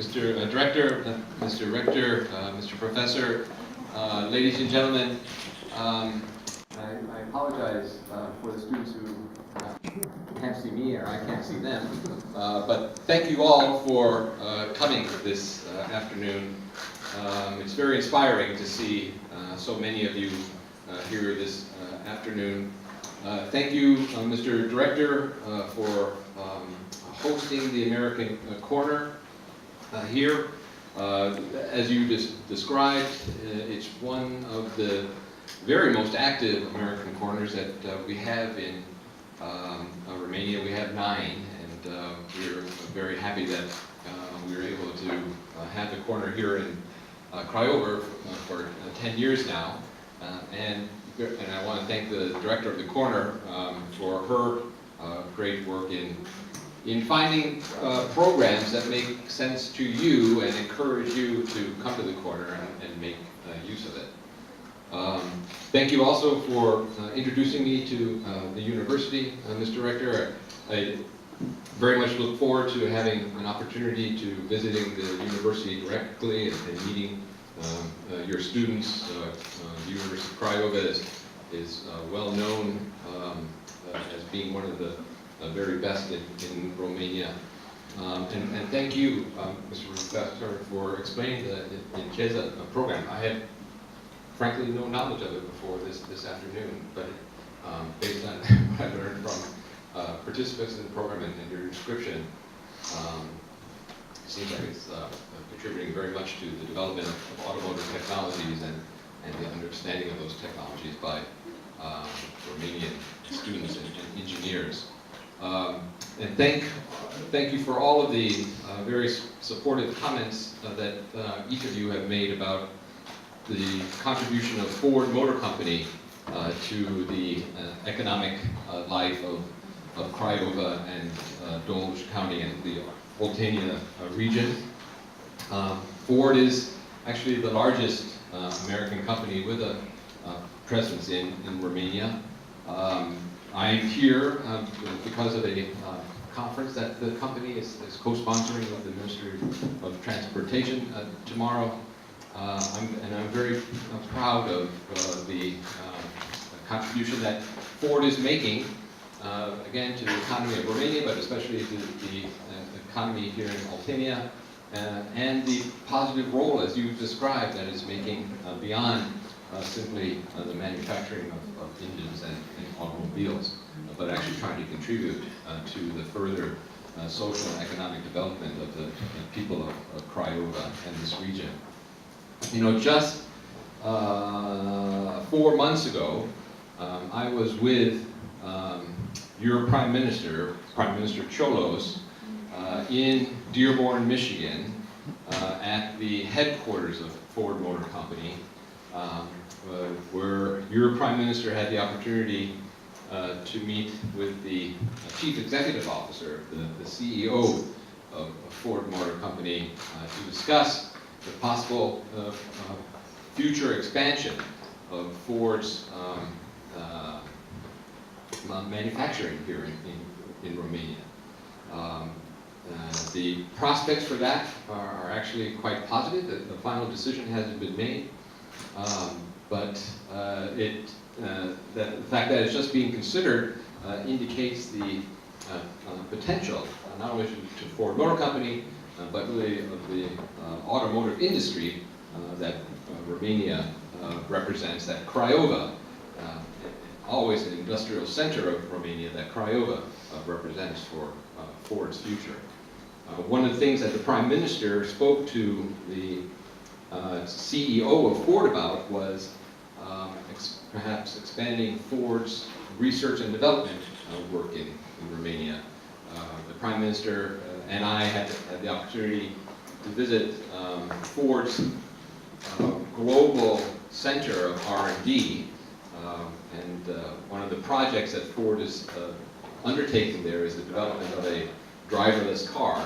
Mr. Director, Mr. Rector, Mr. Professor, ladies and gentlemen, I apologize for the students who can't see me or I can't see them, but thank you all for coming this afternoon. It's very inspiring to see so many of you here this afternoon. Thank you, Mr. Director, for hosting the American Corner here. As you just described, it's one of the very most active American corners that we have in Romania. We have 9, and we're very happy that we were able to have the corner here in Craiova for 10 years now. And I want to thank the director of the corner for her great work in finding programs that make sense to you and encourage you to come to the corner and make use of it. Thank you also for introducing me to the university, Mr. Rector. I very much look forward to having an opportunity to visiting the university directly and meeting your students. The University of Craiova is well known as being one of the very best in Romania. And thank you, Mr. Professor, for explaining the INCESA program. I had frankly no knowledge of it before this afternoon, but based on what I learned from participants in the program and your description, it seems like it's contributing very much to the development of automotive technologies and the understanding of those technologies by Romanian students and engineers. And thank you for all of the very supportive comments that each of you have made about the contribution of Ford Motor Company to the economic life of Craiova and Dolj County and the Oltenia region. Ford is actually the largest American company with a presence in Romania. I am here because of a conference that the company is co-sponsoring with the Ministry of Transportation tomorrow. And I'm very proud of the contribution that Ford is making, again, to the economy of Romania, but especially to the economy here in Oltenia, and the positive role, as you described, that it's making beyond simply the manufacturing of engines and automobiles, but actually trying to contribute to the further social and economic development of the people of Craiova and this region. You know, just 4 months ago, I was with your Prime Minister Cholos, in Dearborn, Michigan, at the headquarters of Ford Motor Company, where your Prime Minister had the opportunity to meet with the Chief Executive Officer, the CEO of Ford Motor Company, to discuss the possible future expansion of Ford's manufacturing here in Romania. The prospects for that are actually quite positive. The final decision hasn't been made, but the fact that it's just being considered indicates the potential, not only to Ford Motor Company, but really of the automotive industry that Romania represents, that Craiova, always an industrial center of Romania, that Craiova represents for Ford's future. One of the things that the Prime Minister spoke to the CEO of Ford about was perhaps expanding Ford's research and development work in Romania. The Prime Minister and I had the opportunity to visit Ford's global center of R&D, and one of the projects that Ford is undertaking there is the development of a driverless car.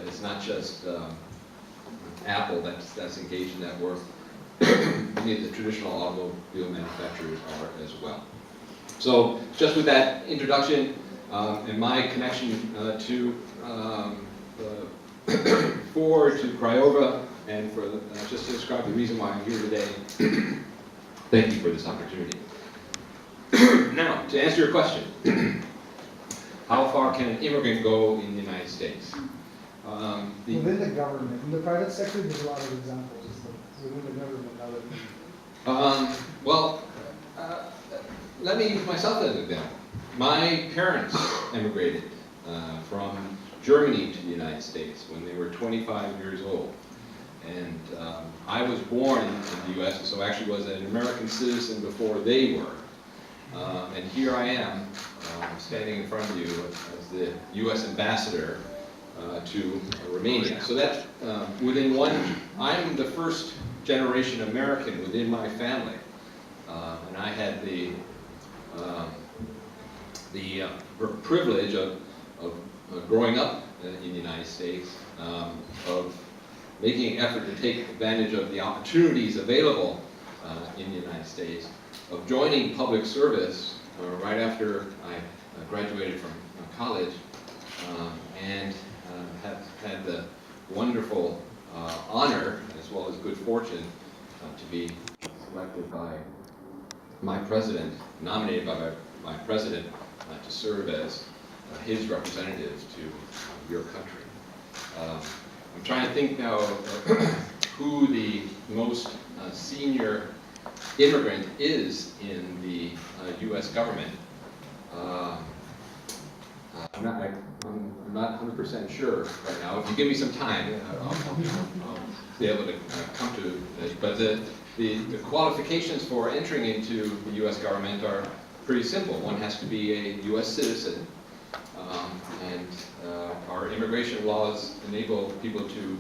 It's not just Apple that's engaged in that work. Many of the traditional automobile manufacturers are as well. So just with that introduction and my connection to forward to Craiova and for just to describe the reason why I'm here today. Thank you for this opportunity. Now, to answer your question, how far can an immigrant go in the United States? Within the government, in the private sector, there's a lot of examples. Within the government, let me use myself as an example. My parents immigrated from Germany to the United States when they were 25 years old. And I was born in the U.S., and so actually was an American citizen before they were. And here I am, standing in front of you as the U.S. ambassador to Romania. So that I'm the first generation American within my family. And I had the privilege of growing up in the United States, of making an effort to take advantage of the opportunities available in the United States, of joining public service right after I graduated from college, and have had the wonderful honor as well as good fortune to be selected by my president, nominated by my president to serve as his representative to your country. I'm trying to think now who the most senior immigrant is in the U.S. government. I'm not 100% sure right now. If you give me some time, I'll be able to come to it. But the qualifications for entering into the U.S. government are pretty simple. One has to be a U.S. citizen, and our immigration laws enable people to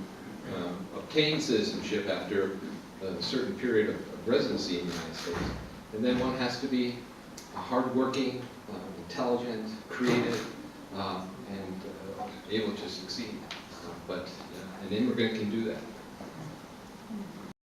obtain citizenship after a certain period of residency in the United States. And then one has to be hardworking, intelligent, creative, and able to succeed. But an immigrant can do that.